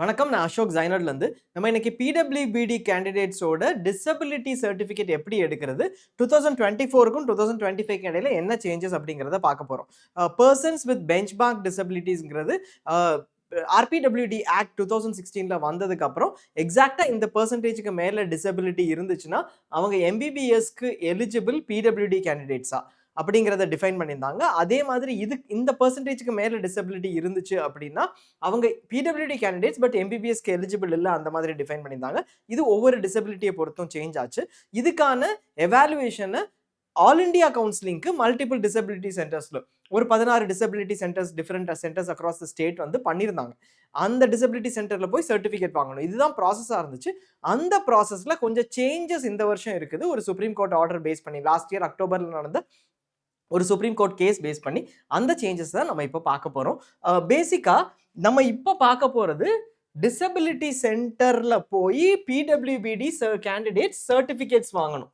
வணக்கம். நான் அசோக் ஜைனர்லேருந்து. நம்ம இன்னைக்கு பிடபிள்யூபிடி கேண்டிடேட்ஸோட டிசபிலிட்டி சர்டிஃபிகேட் எப்படி எடுக்கிறது, 2024க்கும் 2025க்கும் இடையில என்ன சேஞ்சஸ் அப்படிங்கிறத பார்க்க போகிறோம். Persons with benchmark டிசபிலிட்டிஸ்ங்கிறது RPWD act 2016ல வந்ததுக்கு அப்புறம் எக்ஸாக்டா இந்த பெர்சன்டேஜுக்கு மேல டிசபிலிட்டி இருந்துச்சுன்னா அவங்க எம்பிபிஎஸ்க்கு எலிஜிபிள் பிடபிள்யூடி கேண்டிடேட்ஸா அப்படிங்கிறத டிஃபைன் பண்ணியிருந்தாங்க. அதே மாதிரி இந்த பெர்சன்டேஜுக்கு மேல டிசபிலிட்டி இருந்துச்சு அப்படின்னா அவங்க பிடபிள்யூடி கேண்டிடேட்ஸ் பட் எம்பிபிஎஸ்க்கு எலிஜிபிள் இல்லை அந்த மாதிரி டிஃபைன் பண்ணியிருந்தாங்க. இது ஒவ்வொரு டிசபிலிட்டியை பொறுத்தும் சேஞ்ச் ஆச்சு. இதுக்கான எவாலுவேஷனை ஆல் இண்டியா கவுன்சிலிங்க்கு மல்டிபிள் டிசபிலிட்டி சென்டர்ஸ்ல ஒரு 16 disability centres different centres across the state வந்து பண்ணியிருந்தாங்க. அந்த டிசபிலிட்டி சென்டர்ல போய் சர்டிஃபிகேட் வாங்கணும். இதுதான் ப்ராசஸாக இருந்துச்சு. அந்த ப்ராசஸ்ல கொஞ்சம் சேஞ்சஸ் இந்த வருஷம் இருக்குது. ஒரு சுப்ரீம் கோர்ட் ஆர்டர் பேஸ் பண்ணி லாஸ்ட் இயர் அக்டோபர்ல நடந்த ஒரு சுப்ரீம் கோர்ட் கேஸ் பேஸ் பண்ணி அந்த சேஞ்சஸ் தான் நம்ம இப்போ பார்க்க போகிறோம். பேசிக்காக நம்ம இப்போ பார்க்க போகிறது டிசபிலிட்டி சென்டரில் போய் பிடபிள்யூபிடி கேண்டிடேட்ஸ் சர்டிஃபிகேட்ஸ் வாங்கணும்.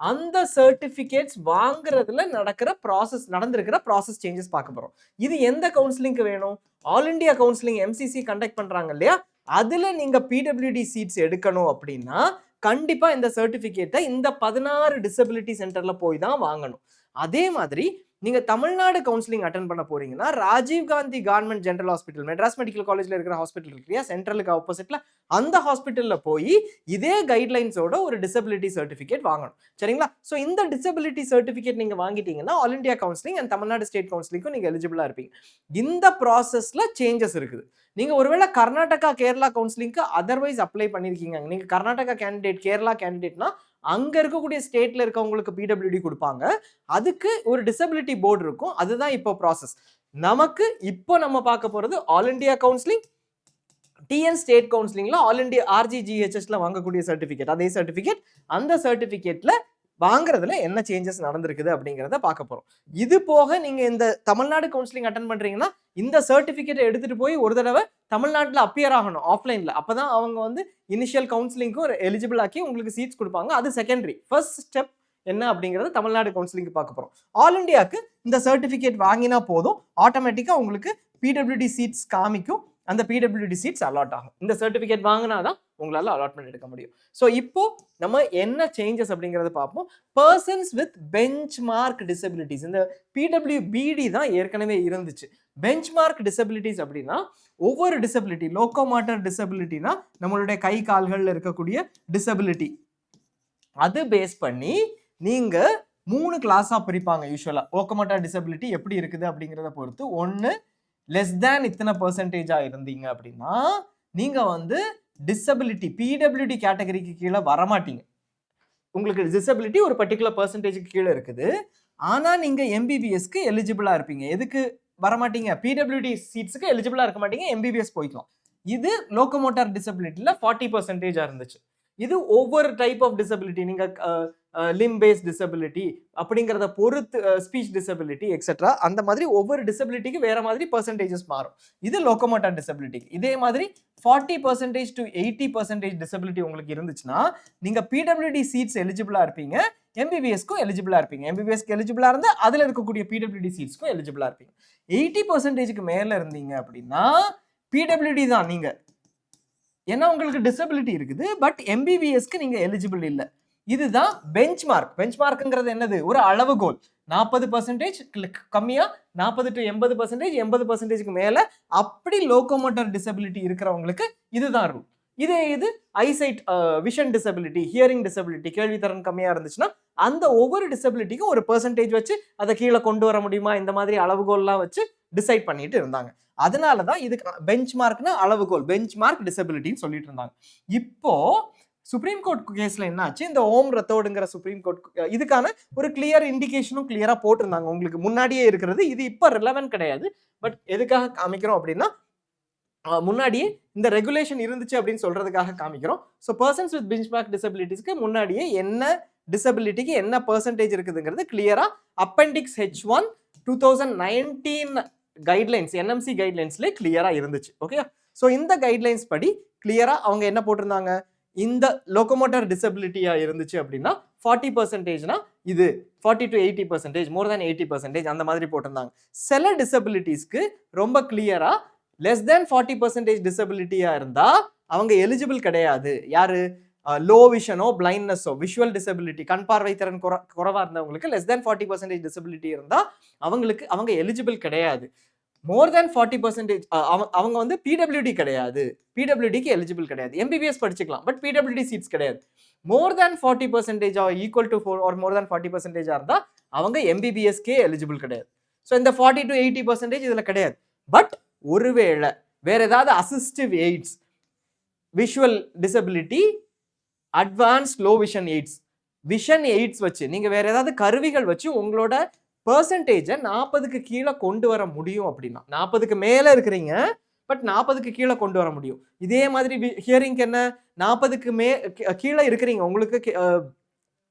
அந்த சர்டிஃபிகேட்ஸ் வாங்குறதுல நடந்திருக்கிற ப்ராசஸ் சேஞ்சஸ் பார்க்க போகிறோம். இது எந்த கவுன்சிலிங்க்கு வேணும்? All India counselling MCC conduct பண்ணுறாங்க இல்லையா, அதில் நீங்கள் பிடபிள்யூடி சீட்ஸ் எடுக்கணும் அப்படின்னா கண்டிப்பாக இந்த சர்டிஃபிகேட்டை இந்த 16 டிசபிலிட்டி சென்டரில் போய் தான் வாங்கணும். அதே மாதிரி நீங்க தமிழ்நாடு கவுன்சிலிங் அட்டன் பண்ண போறீங்கன்னா Rajiv Gandhi government general hospital, Madras medical காலேஜ்ல இருக்கிற ஹாஸ்பிட்டல் இருக்கு, சென்ட்ரலுக்கு ஆப்போசிட்ல அந்த ஹாஸ்பிட்டல்ல போய் இதே கைட்லைன்ஸோட ஒரு டிசபிலிட்டி சர்டிஃபிகேட் வாங்கணும். சரிங்களா? ஸோ இந்த டிசபிலிட்டி சர்டிஃபிகேட் நீங்க வாங்கிட்டீங்கன்னா all India counselling and Tamil Nadu state கவுன்சிலிங்க்கும் நீங்க எலிஜிபிளா இருப்பீங்க. இந்த ப்ராசஸ்ல சேஞ்சஸ் இருக்குது. நீங்க ஒருவேளை கர்நாடகா கேரளா கவுன்சிலிங்க்கு அதர்வைஸ் அப்ளை பண்ணிருக்கீங்க, நீங்க கர்நாடகா கேண்டிடேட் கேரளா கேண்டிடேட்னா அங்க இருக்கக்கூடிய ஸ்டேட்ல இருக்கவங்களுக்கு பிடபிள்யூடி கொடுப்பாங்க. அதுக்கு ஒரு டிசபிலிட்டி போர்டு இருக்கும். அதுதான் இப்போ ப்ராசஸ். நமக்கு இப்போ நம்ம பார்க்க போறது all India counselling, TN state கவுன்சிலிங்ல ஆல் இண்டியா ஆர்ஜிஜிஹெச்எஸ்ல வாங்கக்கூடிய சர்டிஃபிகேட். அதே சர்டிஃபிகேட், அந்த சர்டிஃபிகேட்ல வாங்குறதுல என்ன சேஞ்சஸ் நடந்திருக்குது அப்படிங்கிறத பார்க்க போறோம். இது போக நீங்க இந்த தமிழ்நாடு கவுன்சிலிங் அட்டன் பண்றீங்கன்னா இந்த சர்டிஃபிகேட்டை எடுத்துட்டு போய் ஒரு தடவை தமிழ்நாட்டில் அப்பியர் ஆகணும் ஆஃப்லைன்ல. அப்பதான் அவங்க வந்து இனிஷியல் கவுன்சிலிங்க்கும் எலிஜிபிள் ஆக்கி உங்களுக்கு சீட்ஸ் கொடுப்பாங்க. அது செகண்டரி. ஃபர்ஸ்ட் ஸ்டெப் என்ன அப்படிங்கறது தமிழ்நாடு கவுன்சிலிங்க்கு பார்க்க போறோம். ஆல் இண்டியாவுக்கு இந்த சர்டிஃபிகேட் வாங்கினா போதும், ஆட்டோமேட்டிக்கா உங்களுக்கு பிடபிள்யூடி சீட்ஸ் காமிக்கும். அந்த பிடபிள்யூடி சீட்ஸ் அலாட் ஆகும். இந்த சர்டிஃபிகேட் வாங்கினாதான் உங்களால அலாட்மெண்ட் எடுக்க முடியும். ஸோ இப்போ நம்ம என்ன சேஞ்சஸ் அப்படிங்கறத பார்ப்போம். Persons with bench mark disabilities, இந்த பிடபிள்யூபிடி தான் ஏற்கனவே இருந்துச்சு. பெஞ்ச் மார்க் டிசபிலிட்டிஸ் அப்படின்னா ஒவ்வொரு டிசபிலிட்டி, லோகோமோட்டர் டிசபிலிட்டினா நம்மளுடைய கை கால்கள்ல இருக்கக்கூடிய டிசபிலிட்டி, அது பேஸ் பண்ணி நீங்க 3 கிளாஸா பிரிப்பாங்க. யூஸ்வலா லோகோமோட்டர் டிசபிலிட்டி எப்படி இருக்குது அப்படிங்கிறத பொறுத்து ஒன்னு லெஸ் தேன் இத்தனை பெர்சன்டேஜா இருந்தீங்க அப்படின்னா நீங்க வந்து டிசபிலிட்டி பிடபிள்யூடி கேட்டகரிக்கு கீழே வரமாட்டீங்க. உங்களுக்கு டிசபிலிட்டி ஒரு பர்டிகுலர் பெர்சன்டேஜுக்கு கீழே இருக்குது, ஆனா நீங்க எம்பிபிஎஸ்க்கு எலிஜிபிளா இருப்பீங்க. எதுக்கு வரமாட்டீங்க? பிடபிள்யூடி சீட்ஸுக்கு எலிஜிபிளா இருக்க மாட்டீங்க, எம்பிபிஎஸ் போய்க்கலாம். இது லோகோமோட்டார் டிசபிலிட்டியில 40% இருந்துச்சு. இது ஒவ்வொரு டைப் ஆஃப் டிசபிலிட்டி, நீங்க லிம் பேஸ்ட் டிசபிலிட்டி அப்படிங்கிறத பொறுத்து, ஸ்பீச் டிசபிலிட்டி எக்ஸெட்ரா, அந்த மாதிரி ஒவ்வொரு டிசபிலிட்டிக்கு வேற மாதிரி பெர்சன்டேஜஸ் மாறும். இது லோகோமோட்டார் டிசபிலிட்டி. இதே மாதிரி 40% to 80% டிசபிலிட்டி உங்களுக்கு இருந்துச்சுன்னா நீங்க பிடபிள்யூடி சீட்ஸ் எலிஜிபிளா இருப்பீங்க, எம்பிபிஎஸ்க்கும் எலிஜிபிளா இருப்பீங்க. எம்பிபிஎஸ்க்கு எலிஜிபிளா இருந்தா அதுல இருக்கக்கூடிய பிடபிள்யூடி சீட்ஸ்க்கும் எலிஜிபிளா இருப்பீங்க. 80%க்கு மேல இருந்தீங்க அப்படின்னா பிடபிள்யூடி தான் நீங்க, ஏன்னா உங்களுக்கு டிசபிலிட்டி இருக்குது, பட் எம்பிபிஎஸ்க்கு நீங்க எலிஜிபிள் இல்லை. இதுதான் பெஞ்ச் மார்க். பெஞ்ச் மார்க்ங்கிறது என்னது? ஒரு அளவுகோல். 40% கம்மியா, 40 to 80%, 80%க்கு மேல, அப்படி லோகோமோட்டர் டிசபிலிட்டி இருக்கிறவங்களுக்கு இதுதான் ரூல். இது eyesight, vision disability, hearing disability, கேள்வித்திறன் கம்மியா இருந்துச்சுன்னா அந்த ஒவ்வொரு டிசபிலிட்டிக்கும் ஒரு பெர்சன்டேஜ் வச்சு அதை கீழே கொண்டு வர முடியுமா, இந்த மாதிரி அளவுகோல்லாம் வச்சு டிசைட் பண்ணிட்டு இருந்தாங்க. அதனாலதான் இதுக்கு பெஞ்ச் மார்க்னா அளவுகோல், பெஞ்ச் மார்க் டிசபிலிட்டின்னு சொல்லிட்டு இருந்தாங்க. இப்போ சுப்ரீம் கோர்ட் கேஸ்ல என்ன ஆச்சு? இந்த ஓம் ரத்தோடுங்கிற சுப்ரீம் கோர்ட் இதுக்கான ஒரு கிளியர் இண்டிகேஷனும் கிளியரா போட்டிருந்தாங்க. உங்களுக்கு முன்னாடியே இருக்கிறது, இது இப்ப ரிலவென்ட் கிடையாது. பட் எதுக்காக காமிக்கிறோம் அப்படின்னா முன்னாடியே இந்த ரெகுலேஷன் இருந்துச்சு அப்படின்னு சொல்றதுக்காக காமிக்கிறோம். ஸோ பர்சன்ஸ் வித் பெஞ்ச்மார்க் டிசபிலிட்டிஸ்க்கு முன்னாடியே என்ன டிசபிலிட்டிக்கு என்ன பெர்சன்டேஜ் இருக்குதுங்கிறது கிளியரா அப்பெண்டிக்ஸ் H1 2019 கைட்லைன்ஸ், என்எம்சி கைட்லைன்ஸ்ல கிளியரா இருந்துச்சு. ஓகே, ஸோ இந்த கைட்லைன்ஸ் படி கிளியரா அவங்க என்ன போட்டிருந்தாங்க? இந்த லோகோமோட்டர் டிசபிலிட்டியா இருந்துச்சு அப்படின்னா 40%னா இது 40 to 80%, மோர் தேன் 80% அந்த மாதிரி போட்டிருந்தாங்க. சில டிசபிலிட்டிஸ்க்கு ரொம்ப கிளியரா லெஸ் தேன் 40% டிசபிலிட்டியா இருந்தா அவங்க எலிஜிபிள் கிடையாது. யாரு? லோ விஷனோ பிளைண்ட்னஸோ விஷுவல் டிசபிலிட்டி கண் பார்வை திறன் குறைவா இருந்தவங்களுக்கு லெஸ் தேன் 40% டிசபிலிட்டி இருந்தா அவங்க எலிஜிபிள் கிடையாது. மோர் தேன் 40% அவங்க வந்து பிடபிள்யூடி கிடையாது, பிடபிள்யூடிக்கு எலிஜிபிள் கிடையாது. எம்பிபிஎஸ் படிச்சுக்கலாம், பட் பிடபிள்யூடி சீட்ஸ் கிடையாது. மோர் தேன் 40% ஈக்குவல் டு 4 ஆர் மோர் தேன் 40% இருந்தா அவங்க எம்பிபிஎஸ்கே எலிஜிபிள் கிடையாது. ஸோ இந்த 40 to 80% இதுல கிடையாது. பட் ஒருவேளை வேற ஏதாவது assistive AIDS, visual disability, advance low vision AIDS வச்சு நீங்க வேற ஏதாவது கருவிகள் வச்சு உங்களோட பெர்சன்டேஜை 40க்கு கீழே கொண்டு வர முடியும் அப்படின்னா, 40க்கு மேல இருக்கிறீங்க பட் 40க்கு கீழே கொண்டு வர முடியும். இதே மாதிரி ஹியரிங்க்கு என்ன, 40க்கு கீழே இருக்கிறீங்க, உங்களுக்கு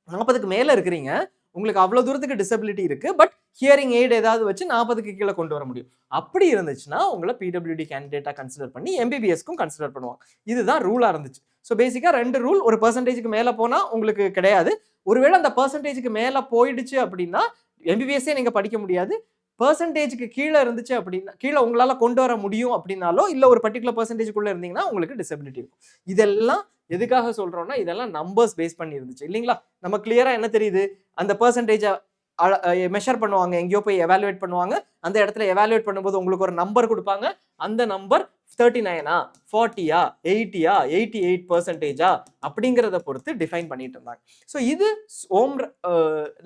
40க்கு மேல இருக்கிறீங்க, உங்களுக்கு அவ்வளவு தூரத்துக்கு டிசபிலிட்டி இருக்கு, பட் ஹியரிங் எய்ட் ஏதாவது வச்சு 40க்கு கீழே கொண்டு வர முடியும். அப்படி இருந்துச்சுன்னா உங்களை பிடபிள்யூடி கேண்டிடேட்டா கன்சிடர் பண்ணி எம்பிபிஎஸ்க்கும் கன்சிடர் பண்ணுவாங்க. இதுதான் ரூலா இருந்துச்சு. ஸோ பேசிக்கா 2 ரூல். ஒரு பெர்சன்டேஜுக்கு மேல போனா உங்களுக்கு கிடையாது. ஒருவேளை அந்த பெர்சன்டேஜுக்கு மேல போயிடுச்சு அப்படின்னா எம்பிபிஎஸ்ஸே நீங்க படிக்க முடியாது. பெர்சன்டேஜுக்கு கீழே இருந்துச்சு அப்படின்னா, கீழே உங்களால கொண்டு வர முடியும் அப்படின்னாலோ இல்ல ஒரு பர்டிகுலர் பெர்சன்டேஜுக்குள்ள இருந்தீங்கன்னா உங்களுக்கு டிசபிலிட்டி இருக்கும். இதெல்லாம் எதுக்காக சொல்றோம்னா இதெல்லாம் நம்பர்ஸ் பேஸ் பண்ணி இருந்துச்சு இல்லைங்களா. நம்ம கிளியரா என்ன தெரியுது, அந்த பெர்சன்டேஜை மெஷர் பண்ணுவாங்க, எங்கேயோ போய் எவாலுவேட் பண்ணுவாங்க. அந்த இடத்துல எவாலுவேட் பண்ணும்போது உங்களுக்கு ஒரு நம்பர் கொடுப்பாங்க. அந்த நம்பர் 39 40 80 88% அப்படிங்கிறத பொறுத்து டிஃபைன் பண்ணிட்டு இருந்தாங்க. ஸோ இது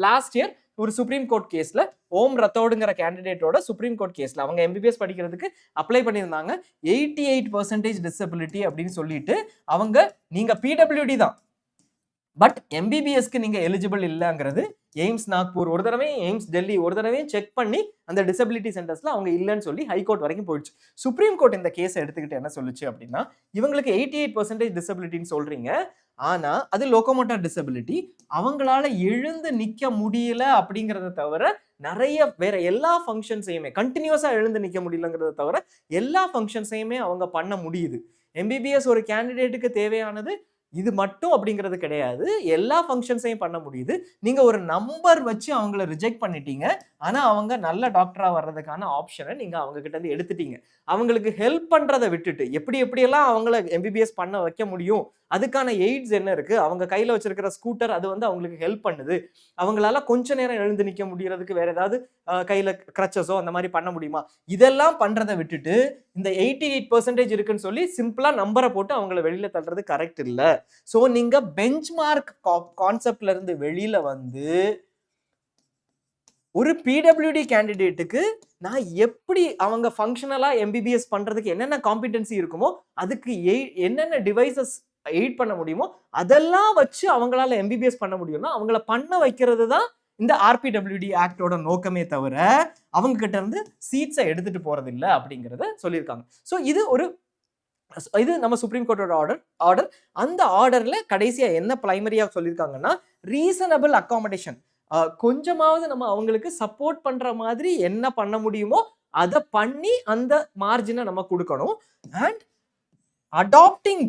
லாஸ்ட் இயர் ஒரு சுப்ரீம் கோர்ட் கேஸ்ல ஓம் ரத்தோடுங்கிற கேண்டிடேட்டோட சுப்ரீம் கோர்ட் கேஸ்ல அவங்க எம்பிபிஎஸ் படிக்கிறதுக்கு அப்ளை பண்ணியிருந்தாங்க. 88% டிசபிலிட்டி அப்படின்னு சொல்லிட்டு அவங்க நீங்க பிடபிள்யூடி தான் பட் எம்பிபிஎஸ்க்கு நீங்க எலிஜிபிள் இல்லைங்கிறது எய்ம்ஸ் நாக்பூர் ஒரு தடவை, எய்ம்ஸ் டெல்லி ஒரு தடவையும் செக் பண்ணி அந்த டிசபிலிட்டி சென்டர்ஸ்ல அவங்க இல்லைன்னு சொல்லி ஹைகோர்ட் வரைக்கும் போயிடுச்சு. சுப்ரீம் கோர்ட் இந்த கேஸை எடுத்துக்கிட்டு என்ன சொல்லுச்சு அப்படின்னா, இவங்களுக்கு 88% டிசபிலிட்டின்னு சொல்றீங்க, ஆனா அது லோகோமோட்டார் டிசபிலிட்டி, அவங்களால எழுந்து நிக்க முடியல அப்படிங்கறத தவிர நிறைய வேற எல்லா ஃபங்க்ஷன்ஸையுமே கண்டினியூஸா எழுந்து நிக்க முடியலங்கிறத தவிர எல்லா ஃபங்க்ஷன்ஸையுமே அவங்க பண்ண முடியுது. எம்பிபிஎஸ் ஒரு கேண்டிடேட்டுக்கு தேவையானது இது மட்டும் அப்படிங்கிறது கிடையாது, எல்லா ஃபங்க்ஷன்ஸையும் பண்ண முடியுது. நீங்க ஒரு நம்பர் வச்சு அவங்கள ரிஜெக்ட் பண்ணிட்டீங்க, ஆனா அவங்க நல்ல டாக்டரா வர்றதுக்கான ஆப்ஷனை நீங்க அவங்க கிட்ட இருந்து எடுத்துட்டீங்க. அவங்களுக்கு ஹெல்ப் பண்றதை விட்டுட்டு எப்படியெல்லாம் அவங்கள எம்பிபிஎஸ் பண்ண வைக்க முடியும், அதுக்கான எய்ட்ஸ் என்ன இருக்கு, அவங்க கையில வச்சிருக்கிற ஸ்கூட்டர் அது வந்து அவங்களுக்கு ஹெல்ப் பண்ணுது, அவங்களால கொஞ்ச நேரம் எழுந்து நிக்க முடியறதுக்கு வேற ஏதாவது கையில கிரச்சஸோ அந்த மாதிரி பண்ண முடியுமா, இதெல்லாம் பண்றதை விட்டுட்டு இந்த 88% இருக்குன்னு சொல்லி சிம்பிளா நம்பரை போட்டு அவங்கள வெளியில தள்ளுறது கரெக்ட் இல்ல. சோ நீங்க பெஞ்ச் மார்க் கான்செப்ட்ல இருந்து வெளியில வந்து ஒரு பிடபிள்யூடி கேண்டிடேட்டுக்கு நான் எப்படி அவங்க ஃபங்க்ஷனலா எம்பிபிஎஸ் பண்றதுக்கு என்னென்ன காம்பிடன்சி இருக்குமோ அதுக்கு என்னென்ன டிவைசஸ் எய்ட் பண்ண முடியுமோ அதெல்லாம் வச்சு அவங்களால எம்பிபிஎஸ் பண்ண முடியும்னா அவங்கள பண்ண வைக்கிறது தான் இந்த ஆர்பிடபிள்யூடி ஆக்டோட நோக்கமே தவிர அவங்க கிட்ட இருந்து சீட்ஸை எடுத்துட்டு போறது இல்லை அப்படிங்கறத சொல்லியிருக்காங்க. ஸோ இது நம்ம சுப்ரீம் கோர்ட்டோட ஆர்டர். அந்த ஆர்டர்ல கடைசியா என்ன பிரைமரியா சொல்லியிருக்காங்கன்னா, ரீசனபிள் அகாமடேஷன், கொஞ்சமாவது நம்ம அவங்களுக்கு சப்போர்ட் பண்ற மாதிரி என்ன பண்ண முடியுமோ அதை பண்ணி அந்த மார்ஜினை நம்ம கொடுக்கணும். அண்ட் அடாப்டிங்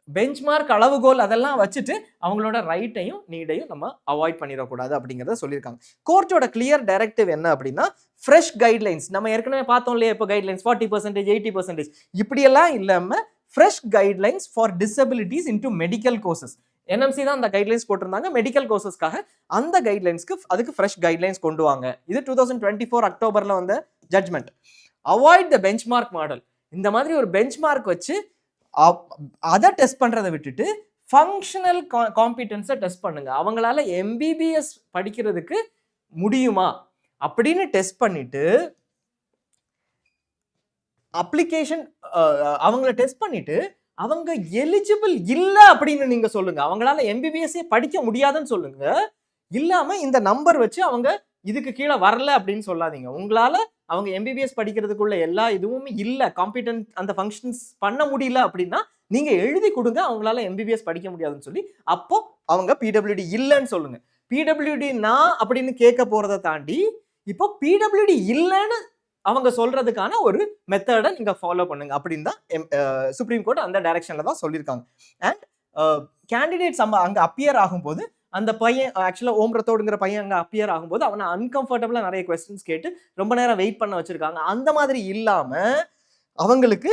பெஞ்ச்மார்க் அளவுகோல் அதெல்லாம் வச்சுட்டு அவங்களோட ரைட்டையும் நீடையும் நம்ம அவாய்ட் பண்ணிடக்கூடாது அப்படிங்கிறத சொல்லியிருக்காங்க. கோர்ட்டோட கிளியர் டைரக்டிவ் என்ன அப்படின்னா, ஃப்ரெஷ் கைட்லைன்ஸ் நம்ம ஏற்கனவே பார்த்தோம் இல்லையா, இப்போ கைட்லைன்ஸ் 40% 80% இப்படியெல்லாம் இல்லாம fresh guidelines for disabilities into medical courses. NMC தான் அந்த கைட்லைன்ஸ் போட்டிருந்தாங்க மெடிக்கல் கோர்சஸ்க்காக. அந்த கைட்லைன்ஸ்க்கு அதுக்கு ஃப்ரெஷ் கைட்லைன்ஸ் கொண்டு வாங்க. இது 2024 அக்டோபர்ல வந்த judgement. Avoid the benchmark model. இந்த மாதிரி ஒரு பெஞ்ச்மார்க் வச்சு அதை டெஸ்ட் பண்றதை விட்டுட்டு ஃபங்க்ஷனல் காம்பிடன்ஸை டெஸ்ட் பண்ணுங்க. அவங்களால எம்பிபிஎஸ் படிக்கிறதுக்கு முடியுமா அப்படின்னு டெஸ்ட் பண்ணிட்டு அப்ளிகேஷன் அவங்கள டெஸ்ட் பண்ணிட்டு அவங்க எலிஜிபிள் இல்லை அப்படின்னு நீங்க சொல்லுங்க. அவங்களால எம்பிபிஎஸ்ஸே படிக்க முடியாதுன்னு சொல்லுங்க. இல்லாம இந்த நம்பர் வச்சு அவங்க இதுக்கு கீழே வரல அப்படின்னு சொல்லாதீங்க. உங்களால அவங்க எம்பிபிஎஸ் படிக்கிறதுக்குள்ள எல்லா இதுவுமே இல்லை, காம்பிடன்ட் அந்த ஃபங்க்ஷன்ஸ் பண்ண முடியல அப்படின்னா நீங்க எழுதி கொடுங்க அவங்களால எம்பிபிஎஸ் படிக்க முடியாதுன்னு சொல்லி. அப்போ அவங்க பிடபிள்யூடி இல்லைன்னு சொல்லுங்க. பிடபிள்யூடி நான் அப்படின்னு கேட்க போறதை தாண்டி இப்போ பிடபிள்யூடி இல்லைன்னு அவங்க சொல்றதுக்கான ஒரு மெத்தடை நீங்க ஃபாலோ பண்ணுங்க அப்படின்னு தான் சுப்ரீம் கோர்ட் அந்த டைரக்ஷன்ல தான் சொல்லியிருக்காங்க. அண்ட் கேண்டிடேட்ஸ் அங்க அப்பியர் ஆகும்போது அந்த பையன் ஆக்சுவலா ஓம் ரத்தோடுங்கிற பையன் அங்க அப்பியர் ஆகும்போது அவனை அன்கம்ஃபர்டபுளா நிறைய கொஸ்டின்ஸ் கேட்டு ரொம்ப நேரம் வெயிட் பண்ண வச்சிருக்காங்க. அந்த மாதிரி இல்லாம அவங்களுக்கு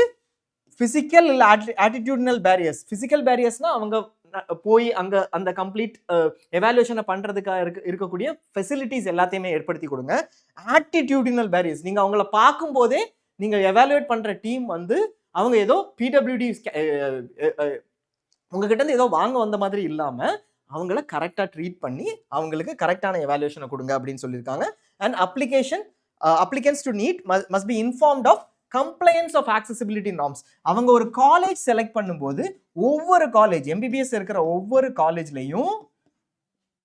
ஃபிசிக்கல் இல்லை ஆட்டிடியூட்னல் பேரியர்ஸ். ஃபிசிக்கல் பேரியர்ஸ்னா அவங்க போய் அங்கே அந்த கம்ப்ளீட் எவாலுவேஷனை பண்ணுறதுக்காக இருக்கக்கூடிய ஃபெசிலிட்டிஸ் எல்லாத்தையுமே ஏற்படுத்தி கொடுங்க. ஆட்டிடியூடினல் பேரியர்ஸ், நீங்கள் அவங்கள பார்க்கும்போதே நீங்கள் எவாலுவேட் பண்ணுற டீம் வந்து அவங்க ஏதோ பிடபிள்யூடி உங்ககிட்ட இருந்து ஏதோ வாங்க வந்த மாதிரி இல்லாமல் அவங்கள கரெக்டாக ட்ரீட் பண்ணி அவங்களுக்கு கரெக்டான எவாலுவேஷனை கொடுங்க அப்படின்னு சொல்லியிருக்காங்க. And applicants to need must be informed of compliance of accessibility norms. அவங்க ஒரு காலேஜ் செலக்ட் பண்ணும்போது ஒவ்வொரு காலேஜ் எம்பிபிஎஸ் இருக்கிற ஒவ்வொரு காலேஜ்லையும்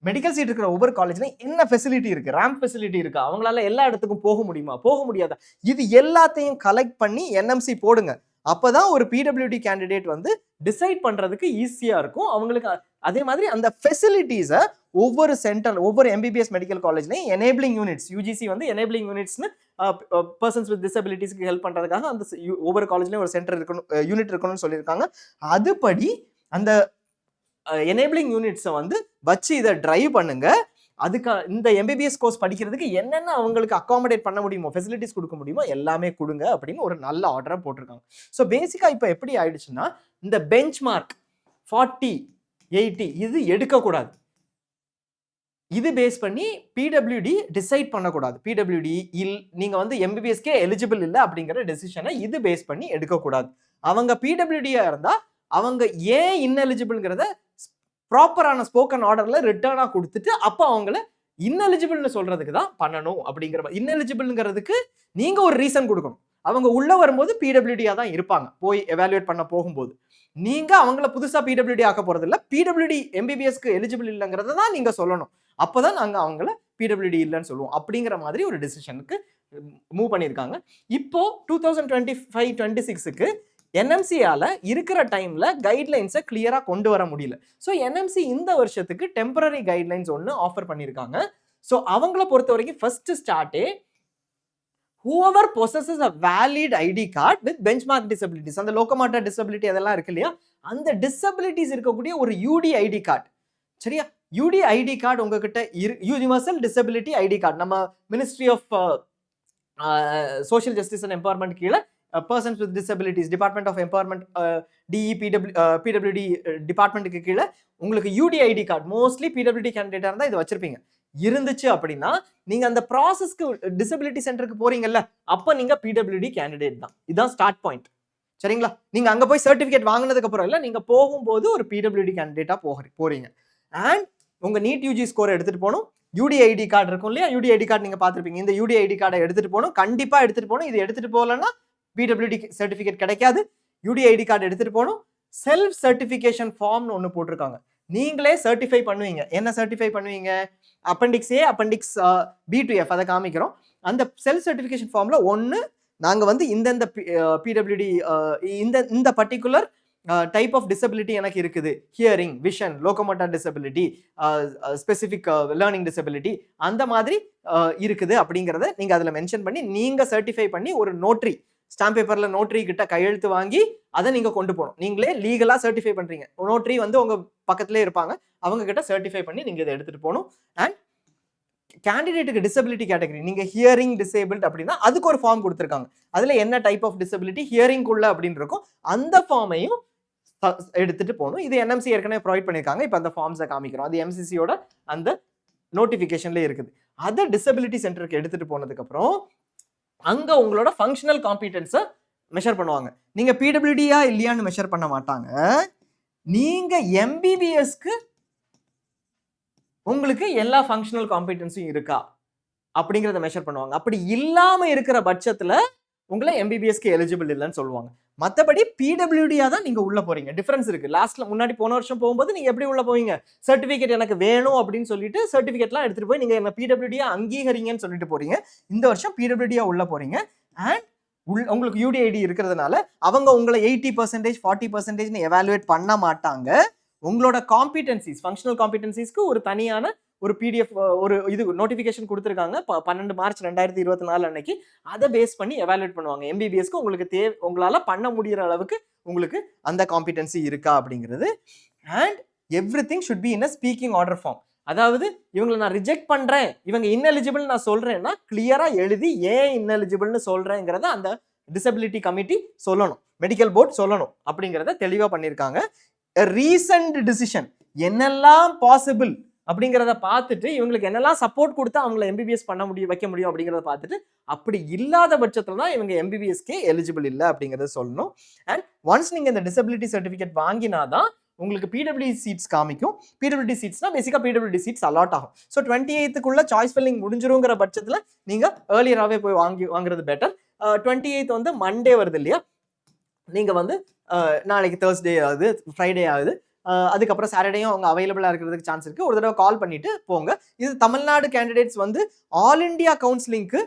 மெடிக்கல் சீட் இருக்கிற ஒவ்வொரு காலேஜ்லையும் என்ன ஃபெசிலிட்டி இருக்கு, ரேம்ப் ஃபெசிலிட்டி இருக்கு, அவங்களால எல்லா இடத்துக்கும் போக முடியுமா, போக முடியாதா, இது எல்லாத்தையும் கலெக்ட் பண்ணி என்எம்சி போடுங்க. அப்பதான் ஒரு பிடபிள்யூடி கேண்டிடேட் வந்து டிசைட் பண்றதுக்கு ஈஸியா இருக்கும் அவங்களுக்கு. அதே மாதிரி அந்த ஃபெசிலிட்டிஸை ஒவ்வொரு சென்டர் ஒவ்வொரு எம்பிபிஎஸ் மெடிக்கல் காலேஜ்லையும் எனேபிளிங் யூனிட்ஸ், யூஜிசி வந்து எனேபிளிங் யூனிட்ஸ்னு பர்சன்ஸ் வித் டிசபிலிட்டிஸ்க்கு ஹெல்ப் பண்றதுக்காக அந்த ஒவ்வொரு காலேஜ்லையும் ஒரு சென்டர் இருக்கணும், யூனிட் இருக்கணும்னு சொல்லியிருக்காங்க. அதுபடி அந்த எனேபிளிங் யூனிட்ஸை வந்து வச்சு இதை டிரைவ் பண்ணுங்க. அதுக்கு இந்த எம்பிபிஎஸ் கோர்ஸ் படிக்கிறதுக்கு என்னென்ன அவங்களுக்கு அகாமடேட் பண்ண முடியுமோ, ஃபெசிலிட்டிஸ் கொடுக்க முடியுமோ எல்லாமே கொடுங்க அப்படின்னு ஒரு நல்ல ஆர்டரை போட்டிருக்காங்க. ஸோ பேசிக்காக இப்போ எப்படி ஆயிடுச்சுன்னா, இந்த பெஞ்ச் மார்க் 40, 80 இது எடுக்கக்கூடாது. இது பேஸ் பண்ணி பிடபிள்யூடி டிசைட் பண்ணக்கூடாது. பிடபிள்யூடி நீங்கள் வந்து எம்பிபிஎஸ்கே எலிஜிபிள் இல்லை அப்படிங்கிற டெசிஷனை இது பேஸ் பண்ணி எடுக்கக்கூடாது. அவங்க பிடபிள்யூடியா இருந்தால் அவங்க ஏன் இன்எலிஜிபிள்ங்கிறத ப்ராப்பரான ஸ்போக்கன் ஆர்டர்ல ரிட்டர்னா கொடுத்துட்டு அப்போ அவங்கள இன்எலிஜிபிள்னு சொல்றதுக்கு தான் பண்ணணும். அப்படிங்கிற இன்எலிஜிபிள்ங்கிறதுக்கு நீங்க ஒரு ரீசன் கொடுக்கணும். அவங்க உள்ள வரும்போது பிடபிள்யூடியா தான் இருப்பாங்க, போய் எவாலுவேட் பண்ண போகும்போது நீங்க அவங்கள புதுசா பிடபிள்யூடி ஆக்க போறது இல்லை. பிடபிள்யூடி எம்பிபிஎஸ்க்கு எலிஜிபிள் இல்லைங்கிறத தான் நீங்க சொல்லணும். அப்போதான் நாங்க அவங்கள பிடபிள்யூடி இல்லைன்னு சொல்லுவோம். அப்படிங்கிற மாதிரி ஒரு டிசிஷனுக்கு மூவ் பண்ணியிருக்காங்க. இப்போ 2025-26க்கு என்எம்சியால இருக்கிற டைம்ல கைட்லைன்ஸை கிளியரா கொண்டு வர முடியல. ஸோ என்எம்சி இந்த வருஷத்துக்கு டெம்பரரி கைட்லைன்ஸ் ஒன்று ஆஃபர் பண்ணியிருக்காங்க. ஸோ அவங்கள பொறுத்த வரைக்கும் first ஸ்டார்டே whoever possesses a valid ID card with benchmark disabilities, அந்த லோகோமோட்டர் டிசபிலிட்டி அதெல்லாம் இருக்கு இல்லையா, அந்த டிசபிலிட்டிஸ் இருக்கக்கூடிய ஒரு யூடி ஐடி கார்டு, சரியா, யூடி ஐடி கார்டு உங்ககிட்ட யூனிவர்சல் டிசபிலிட்டி ஐடி கார்டு நம்ம Ministry of Social Justice and Empowerment கீழே persons with disabilities Department of Empowerment PWD டிபார்ட்மெண்ட்டுக்கு கீழே உங்களுக்கு UD ID card mostly PWD கேண்டிடேட்டாக இருந்தால் இது வச்சிருப்பீங்க. இருந்துச்சு அப்படின்னா நீங்க அந்த ப்ராசஸ்க்கு டிசபிலிட்டி சென்டருக்கு போறீங்கல்ல, அப்போ நீங்க பிடபிள்யூடி கேண்டிடேட் தான். இதுதான் ஸ்டார்ட் பாயிண்ட், சரிங்களா. நீங்க அங்க போய் சர்டிபிகேட் வாங்கினதுக்கு அப்புறம் இல்ல, நீங்க போகும்போது ஒரு பிடபிள்யூடி கேண்டிடேட்டா போறீங்க. அண்ட் உங்க நீட் யூஜி ஸ்கோர் எடுத்துட்டு போகணும். யூடிஐடி கார்டு இருக்கும் இல்லையா, யூடிஐடி கார்டு நீங்க பார்த்துருப்பீங்க. இந்த யூடிஐடி கார்டை எடுத்துட்டு போகணும், கண்டிப்பா எடுத்துட்டு போகணும். இது எடுத்துட்டு போகலன்னா பிடபிள்யூடி சர்டிபிகேட் கிடைக்காது. யூடிஐடி கார்டு எடுத்துட்டு போகணும். செல்ஃப் சர்டிபிகேஷன் ஃபார்ம்னு ஒன்று போட்டிருக்காங்க. நீங்களே சர்டிஃபை பண்ணுவீங்க. என்ன சர்டிஃபை பண்ணுவீங்க? அப்பெண்டிக்ஸ் ஏ, அப்பெண்டிக்ஸ் B-F அதை காமிக்கிறோம். அந்த செல்ஃப் சர்டிஃபிகேஷன் ஃபார்ம்ல ஒன்று நாங்கள் வந்து இந்தந்த பிடபிள்யூடி இந்த பர்டிகுலர் டைப் ஆஃப் டிசபிலிட்டி எனக்கு இருக்குது, hearing, vision, locomotor disability, specific learning disability அந்த மாதிரி இருக்குது அப்படிங்கிறத நீங்கள் அதில் மென்ஷன் பண்ணி நீங்கள் சர்டிஃபை பண்ணி ஒரு நோட்ரி ஸ்டாம்ப் பேப்பர்ல நோட்ரி கிட்ட கையெழுத்து வாங்கி அதை நீங்க கொண்டு போகணும். நீங்களே லீகலா சர்டிஃபை பண்றீங்க. நோட்ரி வந்து உங்க பக்கத்திலே இருப்பாங்க, அவங்க கிட்ட சர்டிஃபை பண்ணி நீங்க இதை எடுத்துட்டு போகணும். அண்ட் கேண்டிடேட்டுக்கு டிசபிலிட்டி கேட்டகரி, நீங்க ஹியரிங் டிசேபிள்ட் அப்படின்னா அதுக்கு ஒரு ஃபார்ம் கொடுத்துருக்காங்க. அதுல என்ன டைப் ஆஃப் டிசபிலிட்டி ஹியரிங்குள்ள அப்படின்னு இருக்கும், அந்த ஃபார்மையும் எடுத்துட்டு போகணும். இது என்எம்சி ஏற்கனவே ப்ரொவைட் பண்ணியிருக்காங்க. இப்போ அந்த ஃபார்ம்ஸை காமிக்கிறோம். அது எம்சிசியோட அந்த நோட்டிஃபிகேஷன்ல இருக்குது. அதை டிசபிலிட்டி சென்டருக்கு எடுத்துட்டு போனதுக்கு அப்புறம் அங்க உங்களோட ஃபங்க்ஷனல் காம்பிடன்ஸை மெஷர் பண்ணுவாங்க. நீங்க பிடபிள்யூடியா இல்லையான்னு மெஷர் பண்ண மாட்டாங்க. நீங்க எம்பிபிஎஸ்க்கு உங்களுக்கு எல்லா ஃபங்க்ஷனல் காம்பிடன்ஸும் இருக்கா அப்படிங்கிறத மெஷர் பண்ணுவாங்க. அப்படி இல்லாம இருக்கிற பட்சத்துல உங்களை எம்பிபிஎஸ்க்கு எலிஜிபிள் இல்லைன்னு சொல்லுவாங்க. மற்றபடி பிடபிள்யூடியா தான் நீங்க உள்ள போறீங்க. டிஃபரன்ஸ் இருக்கு. லாஸ்ட்ல முன்னாடி போன வருஷம் போகும்போது நீங்க எப்படி உள்ள போவீங்க, சர்டிபிகேட் எனக்கு வேணும் அப்படின்னு சொல்லிட்டு சர்டிபிகேட்லாம் எடுத்துட்டு போய் நீங்க என்ன பிடபிள்யூடியா அங்கீகரிங்கன்னு சொல்லிட்டு போறீங்க. இந்த வருஷம் பிடபிள்யூடியா உள்ள போறீங்க. அண்ட் உங்களுக்கு யூடிஐடி இருக்கிறதுனால அவங்க உங்களை 80%, 40% எவாலுவேட் பண்ண மாட்டாங்க. உங்களோட காம்பிடன்சிஸ், ஃபங்க்ஷனல் காம்பிடன்சிஸ்க்கு ஒரு தனியான ஒரு பிடிஎஃப் ஒரு இது நோட்டிஃபிகேஷன் கொடுத்துருக்காங்க 12 மார்ச் 2024 அன்னைக்கு. அதை பேஸ் பண்ணி எவாலுவேட் பண்ணுவாங்க. எம்பிபிஎஸ்க்கு உங்களுக்கு உங்களால பண்ண முடிகிற அளவுக்கு உங்களுக்கு அந்த காம்பிடன்சி இருக்கா அப்படிங்கிறது. And everything should be in a speaking order form. அதாவது இவங்களை நான் ரிஜெக்ட் பண்றேன், இவங்க இன்எலிஜிபிள் நான் சொல்றேன்னா கிளியரா எழுதி ஏன் இன்எலிஜிபிள்னு சொல்றேங்கிறத அந்த டிசபிலிட்டி கமிட்டி சொல்லணும், மெடிக்கல் போர்டு சொல்லணும் அப்படிங்கிறத தெளிவா பண்ணியிருக்காங்க. ரீசன்ட் டிசிஷன் என்னெல்லாம் பாசிபிள் அப்படிங்கிறத பார்த்துட்டு இவங்களுக்கு என்னெல்லாம் சப்போர்ட் கொடுத்தா அவங்கள எம்பிபிஎஸ் பண்ண முடியும், வைக்க முடியும் அப்படிங்கிறத பார்த்துட்டு அப்படி இல்லாத பட்சத்தில் தான் இவங்க எம்பிபிஎஸ்கே எலிஜிபிள் இல்லை அப்படிங்கிறத சொல்லணும். அண்ட் ஒன்ஸ் நீங்கள் இந்த டிசபிலிட்டி சர்டிஃபிகேட் வாங்கினாதான் உங்களுக்கு பிடபிள்யூடி சீட்ஸ் காமிக்கும். பிடபிள்யூடி சீட்ஸ்னா பேசிக்காக பிடபிள்யூடி சீட்ஸ் அலாட் ஆகும். ஸோ 28th சாய்ஸ் ஃபில்லிங் முடிஞ்சிருங்கிற பட்சத்தில் நீங்கள் ஏர்லியராகவே போய் வாங்குறது பெட்டர். 28th வந்து மண்டே வருது இல்லையா, நீங்கள் வந்து நாளைக்கு தேர்ஸ்டே ஆகுது, ஃப்ரைடே ஆகுது, அதுக்கப்புறம் சாட்டர்டேயும் அவங்க அவைலபிளாக இருக்கிறதுக்கு சான்ஸ் இருக்குது. ஒரு தடவை கால் பண்ணிட்டு போங்க. இது தமிழ்நாடு கேண்டிடேட்ஸ் வந்து ஆல் இண்டியா கவுன்சிலிங்க்கு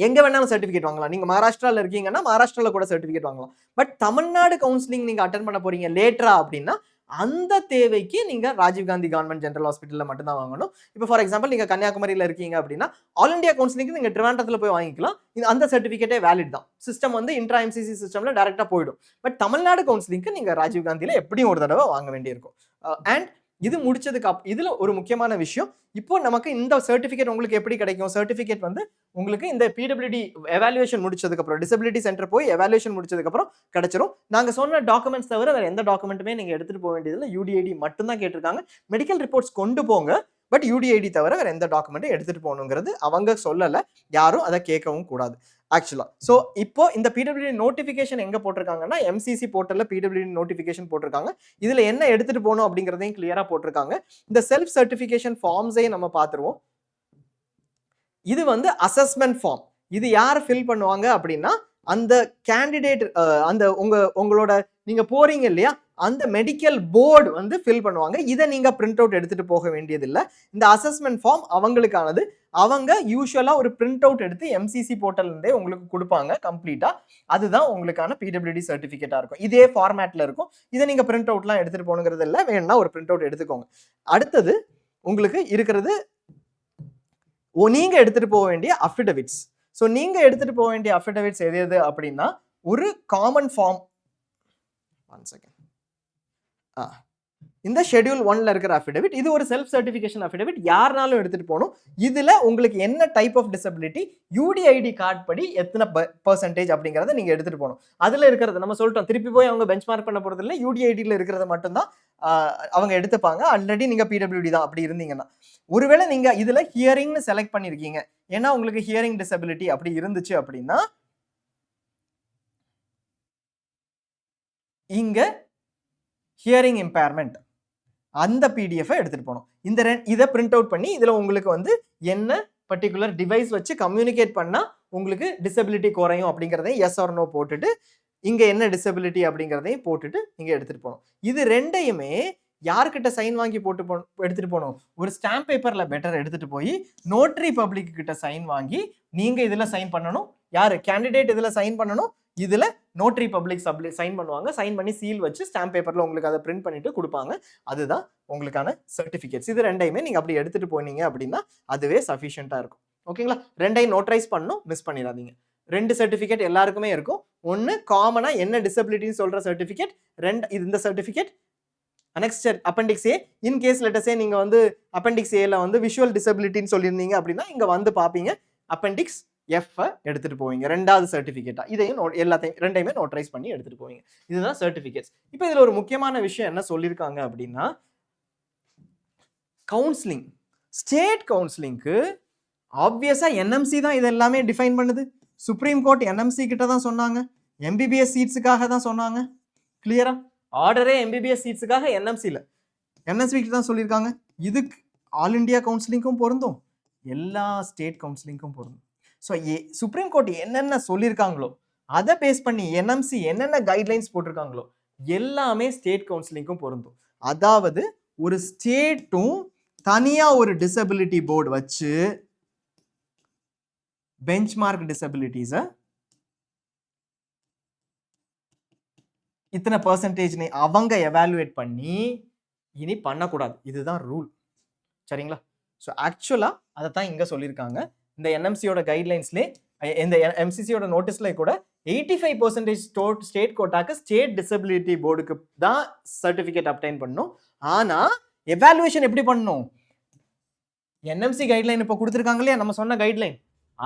எங்கே வேணாலும் சர்டிஃபிகேட் வாங்கலாம். நீங்கள் மகாராஷ்டிராவில் இருக்கீங்கன்னா மகாராஷ்டிராவில் கூட சர்டிஃபிகேட் வாங்கலாம். பட் தமிழ்நாடு கவுன்சிலிங் நீங்கள் அட்டன் பண்ண போறீங்க லேட்டரா அப்படின்னா அந்த தேவைக்கு நீங்கள் ராஜீவ்காந்தி கவர்மெண்ட் ஜென்ரல் ஹாஸ்பிட்டலில் மட்டும்தான் வாங்கணும். இப்போ ஃபார் எக்ஸாம்பிள் நீங்கள் கன்னியாகுமரியில் இருக்கீங்க அப்படின்னா ஆல் இண்டியா கவுன்சிலிங்க்கு நீங்கள் ட்ரிவாண்டத்தில் போய் வாங்கிக்கலாம். அந்த சர்டிஃபிகேட்டே வேலிட் தான். சிஸ்டம் வந்து இன்ட்ரா எம்சிசி சிஸ்டமில் டேரெக்டாக போயிடும். பட் தமிழ்நாடு கவுன்சிலிங்க்கு நீங்கள் ராஜீவ்காந்தியில் எப்படியும் ஒரு தடவை வாங்க வேண்டியிருக்கும். அண்ட் இது முடிச்சதுக்கு இதுல ஒரு முக்கியமான விஷயம், இப்போ நமக்கு இந்த சர்டிஃபிகேட் உங்களுக்கு எப்படி கிடைக்கும்? சர்டிஃபிகேட் வந்து உங்களுக்கு இந்த பிடபிள்யூடி எவாலுவேஷன் முடிச்சதுக்கு அப்புறம், டிசபிலிட்டி சென்டர் போய் எவாலுவேஷன் முடிச்சதுக்கு அப்புறம் கிடைச்சிரும். நாங்க சொன்ன டாக்குமெண்ட்ஸ் தவிர வேற எந்த டாக்குமெண்ட்டுமே நீங்க எடுத்துட்டு போக வேண்டியதில்லை. யூடிஐடி மட்டும் தான் கேட்டிருக்காங்க. மெடிக்கல் ரிப்போர்ட்ஸ் கொண்டு போங்க, பட் யூடிஐடி தவிர வேற எந்த டாக்குமெண்ட்டும் எடுத்துட்டு போகணுங்கிறது அவங்க சொல்லலை, யாரும் அதை கேட்கவும் கூடாது ஆக்சுவலா. ஸோ இப்போ இந்த பிடபிள்யூடி நோட்டிஃபிகேஷன் எங்க போட்டிருக்காங்கன்னா எம்சிசி போர்ட்டல்ல பிடபிள்யூடி நோட்டிஃபிகேஷன் போட்டிருக்காங்க. இதுல என்ன எடுத்துட்டு போகணும் அப்படிங்கிறதையும் கிளியரா போட்டிருக்காங்க. இந்த செல்ஃப் சர்டிஃபிகேஷன் ஃபார்ம்ஸையும் நம்ம பார்த்துருவோம். இது வந்து அசஸ்மெண்ட் ஃபார்ம். இது யார் ஃபில் பண்ணுவாங்க அப்படின்னா அந்த கேண்டிடேட், அந்த உங்களோட நீங்க போறீங்க இல்லையா அந்த மெடிக்கல் போர்டு வந்து ஃபில் பண்ணுவாங்க. இதை நீங்க பிரிண்ட் அவுட் எடுத்துட்டு போக வேண்டியதில்லை. இந்த அசஸ்மெண்ட் ஃபார்ம் அவங்களுக்கானது. அவங்க யூஸ்வலா ஒரு பிரிண்ட் அவுட் எடுத்து எம்சிசி போர்ட்டல்லே உங்களுக்கு கொடுப்பாங்க கம்ப்ளீட்டா. அதுதான் உங்களுக்கான பிடபிள்யூடி சர்டிஃபிகேட்டா இருக்கும். இதே ஃபார்மேட்ல இருக்கும். இதை நீங்க பிரிண்ட் அவுட்லாம் எடுத்துட்டு போகணுங்கிறது இல்லை, வேணும்னா ஒரு பிரிண்ட் அவுட் எடுத்துக்கோங்க. அடுத்தது உங்களுக்கு இருக்கிறது நீங்க எடுத்துட்டு போக வேண்டிய அஃபிடவிட்ஸ். ஸோ நீங்க எடுத்துட்டு போக வேண்டிய அஃபிடவிட்ஸ் எது எது அப்படின்னா ஒரு காமன் ஃபார்ம். One second. இந்த ஷெட்யூல் 1ல இருக்கிற அஃபிடவிட், இது ஒரு செல்ஃப் சர்டிஃபிகேஷன் அஃபிடவிட், யாருனாலும் எடுத்துட்டு போகணும். இதுல உங்களுக்கு என்ன type of disability, UDID card படி எத்தனை பெர்சன்டேஜ் அப்படிங்கிறத நீங்க எடுத்துட்டு போகணும். அதுல இருக்கிறத நம்ம சொல்லிட்டோம், திருப்பி போய் அவங்க பெஞ்ச் மார்க் பண்ண போறது இல்லை. யூடிஐடியில் இருக்கிறத மட்டும்தான் அவங்க எடுத்துப்பாங்க. ஆல்ரெடி நீங்க பிடபிள்யூடி தான் அப்படி இருந்தீங்கன்னா. ஒருவேளை நீங்க இதுல ஹியரிங்னு செலக்ட் பண்ணிருக்கீங்க, ஏன்னா உங்களுக்கு ஹியரிங் டிசபிலிட்டி அப்படி இருந்துச்சு அப்படின்னா இங்க ஹியரிங் இம்பேர்மெண்ட் அந்த பிடிஎஃப் எடுத்துட்டு போகணும். இதை பிரிண்ட் அவுட் பண்ணி இதுல உங்களுக்கு வந்து என்ன பர்டிகுலர் டிவைஸ் வச்சு கம்யூனிகேட் பண்ணா உங்களுக்கு டிசபிலிட்டி குறையும் அப்படிங்கிறதையும் எஸ் ஆர் நோ போட்டுட்டு இங்க என்ன டிசபிலிட்டி அப்படிங்கிறதையும் போட்டுட்டு நீங்க எடுத்துட்டு போகணும். இது ரெண்டையுமே யார்கிட்ட சைன் வாங்கி எடுத்துட்டு போகணும்? ஒரு ஸ்டாம்ப் பேப்பர்ல பெட்டர் எடுத்துட்டு போய் நோட்டரி பப்ளிக் கிட்ட சைன் வாங்கி நீங்க இதுல சைன் பண்ணணும். யாரு கேண்டிடேட் இதுல சைன் பண்ணணும், இதுல நோட்டரி பப்ளிக் சைன் பண்ணுவாங்க. சைன் பண்ணி சீல் வச்சு ஸ்டாம்ப் பேப்பர்ல உங்களுக்கு அதை பிரிண்ட் பண்ணிட்டு கொடுப்பாங்க. அதுதான் உங்களுக்கான சர்டிபிகேட்ஸ். இது ரெண்டையுமே நீங்க அப்படி எடுத்துட்டு போனீங்க அப்படின்னா அதுவே சஃபிஷியண்டா இருக்கும். ஓகேங்களா? ரெண்டையும் நோட்டரைஸ் பண்ணணும், மிஸ் பண்ணிடாதீங்க. 2 சர்டிபிகேட் எல்லாருக்குமே இருக்கும். ஒன்னு காமனா என்ன டிசபிலிட்டின்னு சொல்ற சர்டிபிகேட், இந்த certificate annexure appendix A. In case let's say நீங்க வந்து அப்பெண்டிக்ஸ் ஏல வந்து விஷுவல் டிசபிலிட்டின்னு சொல்லியிருந்தீங்க அப்படின்னா இங்க வந்து பாப்பீங்க அப்பெண்டிக்ஸ் எஃப் எடுத்துட்டு போவீங்க, 2வது சர்டிபிகேட்டா. இதையும் எல்லாத்தையும் ரெண்டையுமே நோட்டரைஸ் பண்ணி எடுத்துட்டு போவீங்க. இதுதான் சர்டிபிகேட்ஸ். இப்போ இதுல ஒரு முக்கியமான விஷயம் என்ன சொல்லியிருக்காங்க அப்படின்னா கவுன்சிலிங், ஸ்டேட் கவுன்சிலிங்க்கு ஆப்வியஸா என்எம்சி தான் இது எல்லாமே டிஃபைன் பண்ணுது. சுப்ரீம் கோர்ட் என்எம்சி கிட்ட தான் சொன்னாங்க, எம்பிபிஎஸ் சீட்ஸுக்காக தான் சொன்னாங்க. கிளியரா? ஆர்டரே எம்பிபிஎஸ் சீட்ஸுக்காக என்எம்சியில் என்எஸ்விக்கு தான் சொல்லியிருக்காங்க. இதுக்கு ஆல் இண்டியா கவுன்சிலிங்க்கும் பொருந்தும், எல்லா ஸ்டேட் கவுன்சிலிங்க்கும் பொருந்தும். ஸோ சுப்ரீம் கோர்ட் என்னென்ன சொல்லியிருக்காங்களோ அதை பேஸ் பண்ணி என்எம்சி என்னென்ன கைட்லைன்ஸ் போட்டிருக்காங்களோ எல்லாமே ஸ்டேட் கவுன்சிலிங்க்கும் பொருந்தும். அதாவது ஒரு ஸ்டேட்டும் தனியா ஒரு டிசபிலிட்டி போர்டு வச்சு பெஞ்ச்மார்க் டிசபிலிட்டிஸை இத்தனை பெர்சன்டேஜ் அவங்க எவாலுவேட் பண்ணி இனி பண்ணக்கூடாது. இதுதான் ரூல். சரிங்களா? ஸோ ஆக்சுவலாக அதை தான் இங்கே சொல்லியிருக்காங்க. இந்த என்எம்சியோட கைட்லைன்ஸ்லேயே, இந்த எம்சிசியோட நோட்டீஸ்ல கூட 85% ஸ்டேட் கோட்டாக்கு ஸ்டேட் டிசபிலிட்டி போர்டுக்கு தான் சர்டிஃபிகேட் அப்டைன் பண்ணணும். ஆனால் எவாலுவேஷன் எப்படி பண்ணணும்? என்எம்சி கைட்லைன் இப்போ கொடுத்துருக்காங்க இல்லையா, நம்ம சொன்ன கைட்லைன்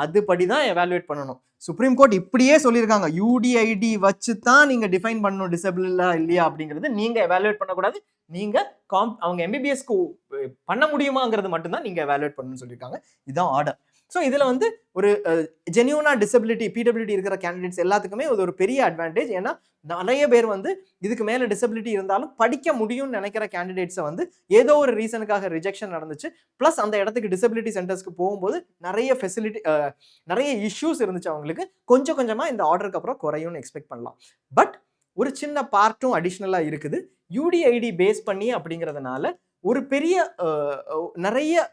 அதுபடி தான் எவாலுவேட் பண்ணணும். சுப்ரீம் கோர்ட் இப்படியே சொல்லியிருக்காங்க. யுடிஐடி வச்சு தான் நீங்க டிஃபைன் பண்ணணும் டிசபிளா இல்லையா அப்படிங்கிறது. நீங்க எவாலுவேட் பண்ணக்கூடாது. நீங்க அவங்க எம்பிபிஎஸ்க்கு பண்ண முடியுமாங்கிறது மட்டும் தான் நீங்க எவாலுவேட் பண்ணணும்னு சொல்லியிருக்காங்க. இதுதான் ஆர்டர். ஸோ இதுல வந்து ஒரு ஜென்யூனா டிசபிலிட்டி பிடபிலிட்டி இருக்கிற கேண்டிடேட்ஸ் எல்லாத்துக்குமே இது ஒரு பெரிய அட்வான்டேஜ். ஏன்னா நிறைய பேர் வந்து இதுக்கு மேல டிசபிலிட்டி இருந்தாலும் படிக்க முடியும்னு நினைக்கிற கேண்டிடேட்ஸை வந்து ஏதோ ஒரு ரீசனுக்காக ரிஜெக்ஷன் நடந்துச்சு. பிளஸ் அந்த இடத்துக்கு டிசபிலிட்டி சென்டர்ஸ்க்கு போகும்போது நிறைய ஃபெசிலிட்டி நிறைய இஷ்யூஸ் இருந்துச்சு அவங்களுக்கு. கொஞ்சம் கொஞ்சமா இந்த ஆர்டருக்கு அப்புறம் குறையும்னு எக்ஸ்பெக்ட் பண்ணலாம். பட் ஒரு சின்ன பார்ட்டும் அடிஷ்னலா இருக்குது. யுடிஐடி பேஸ் பண்ணி அப்படிங்கிறதுனால ஒரு பெரிய நிறைய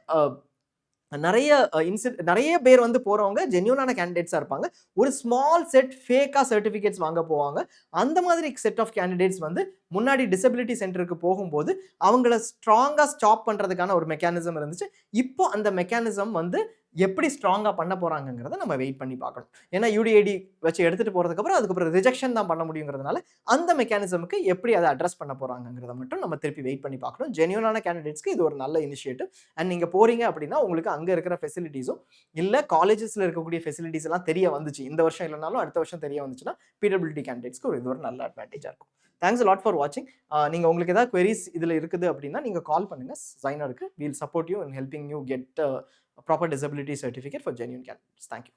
நிறைய பேர் வந்து போறவங்க ஜென்யூனான கேண்டிடேட்ஸா இருப்பாங்க. ஒரு ஸ்மால் செட் ஃபேக்கா சர்டிபிகேட்ஸ் வாங்க போவாங்க. அந்த மாதிரி செட் ஆஃப் கேண்டிடேட்ஸ் வந்து முன்னாடி டிசபிலிட்டி சென்டருக்கு போகும்போது அவங்கள ஸ்ட்ராங்கா ஸ்டாப் பண்றதுக்கான ஒரு மெக்கானிசம் இருந்துச்சு. இப்போ அந்த மெக்கானிசம் வந்து எப்படி ஸ்ட்ராங்கா பண்ண போறாங்கிறத நம்ம வெயிட் பண்ணி பார்க்கணும். ஏன்னா யுடிஐடி வச்சு எடுத்துட்டு போறதுக்கு அப்புறம் அதுக்கப்புறம் ரிஜெக்ஷன் தான் பண்ண முடியுங்கிறதுனால அந்த மெக்கானிசமுக்கு எப்படி அதை அட்ரஸ் பண்ண போறாங்கிறத மட்டும் நம்ம திருப்பி வெயிட் பண்ணி பார்க்கணும். ஜென்யூனான கேண்டிடேட்ஸ்க்கு இது ஒரு நல்ல இனிஷியேட்டிவ். அண்ட் நீங்க போறீங்க அப்படின்னா உங்களுக்கு அங்க இருக்கிற ஃபெசிலிட்டிஸும் இல்ல காலேஜஸ்ல இருக்கக்கூடிய ஃபெசிலிட்டிஸ் எல்லாம் தெரிய வந்துச்சு. இந்த வருஷம் இல்லைனாலும் அடுத்த வருஷம் தெரிய வந்துச்சுன்னா பிடபிலிட்டி கேண்டிடேட்ஸ்க்கு இது ஒரு நல்ல அட்வான்டேஜா இருக்கும். Thanks a lot for watching. நீங்க உங்களுக்கு ஏதாவது queries இதுல இருக்குது அப்படின்னா நீங்க கால் பண்ணுங்க. Zainer இருக்கு. We'll support you in helping you get a proper disability certificate for genuine candidates. Thank you.